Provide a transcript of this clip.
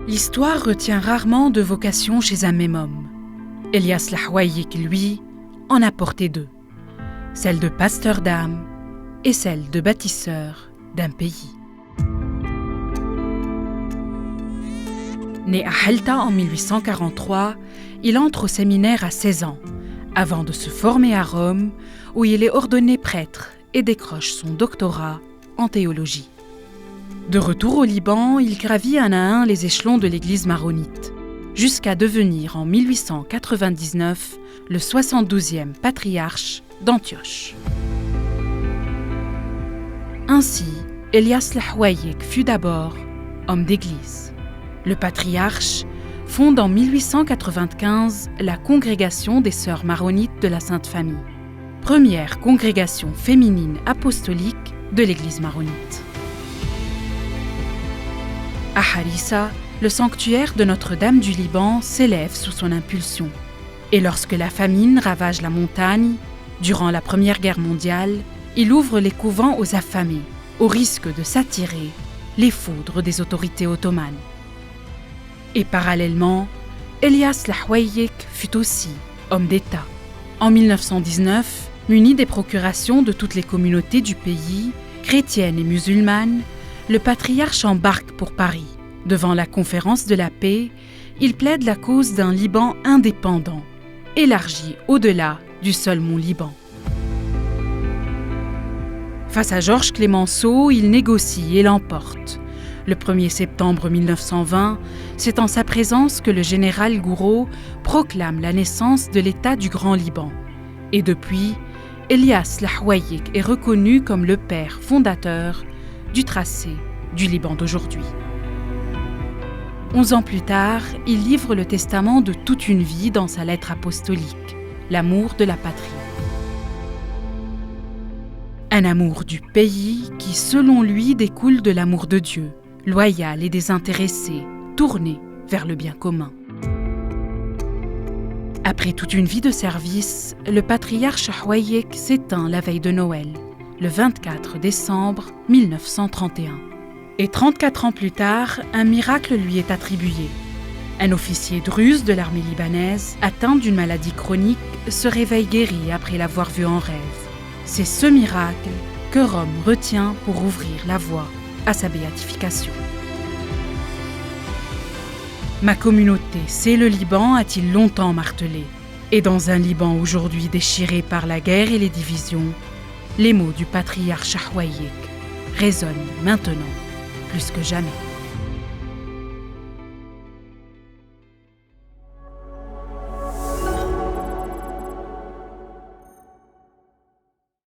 L'histoire retient rarement deux vocations chez un même homme. Elias Lahouayik, lui, en a porté deux. Celle de pasteur d'âme et celle de bâtisseur d'un pays. Né à Halta en 1843, il entre au séminaire à 16 ans, avant de se former à Rome, où il est ordonné prêtre et décroche son doctorat en théologie. De retour au Liban, il gravit un à un les échelons de l'église maronite, jusqu'à devenir en 1899 le 72e patriarche d'Antioche. Ainsi, Elias Lahouayik fut d'abord homme d'église. Le patriarche fonde en 1895 la congrégation des Sœurs maronites de la Sainte Famille, première congrégation féminine apostolique de l'église maronite. À Harissa, le sanctuaire de Notre-Dame du Liban s'élève sous son impulsion. Et lorsque la famine ravage la montagne, durant la Première Guerre mondiale, il ouvre les couvents aux affamés, au risque de s'attirer les foudres des autorités ottomanes. Et parallèlement, Elias Lahouayik fut aussi homme d'État. En 1919, muni des procurations de toutes les communautés du pays, chrétiennes et musulmanes, le patriarche embarque pour Paris. Devant la conférence de la paix, il plaide la cause d'un Liban indépendant, élargi au-delà du seul mont Liban. Face à Georges Clemenceau, il négocie et l'emporte. Le 1er septembre 1920, c'est en sa présence que le général Gouraud proclame la naissance de l'État du Grand Liban. Et depuis, Elias Lahouayik est reconnu comme le père fondateur du tracé du Liban d'aujourd'hui. 11 ans plus tard, il livre le testament de toute une vie dans sa lettre apostolique, l'amour de la patrie. Un amour du pays qui, selon lui, découle de l'amour de Dieu, loyal et désintéressé, tourné vers le bien commun. Après toute une vie de service, le patriarche Lahouayik s'éteint la veille de Noël, le 24 décembre 1931. Et 34 ans plus tard, un miracle lui est attribué. Un officier druze de l'armée libanaise, atteint d'une maladie chronique, se réveille guéri après l'avoir vu en rêve. C'est ce miracle que Rome retient pour ouvrir la voie à sa béatification. Ma communauté, c'est le Liban, a-t-il longtemps martelé. Et dans un Liban aujourd'hui déchiré par la guerre et les divisions, les mots du patriarche Lahouayik résonnent maintenant plus que jamais.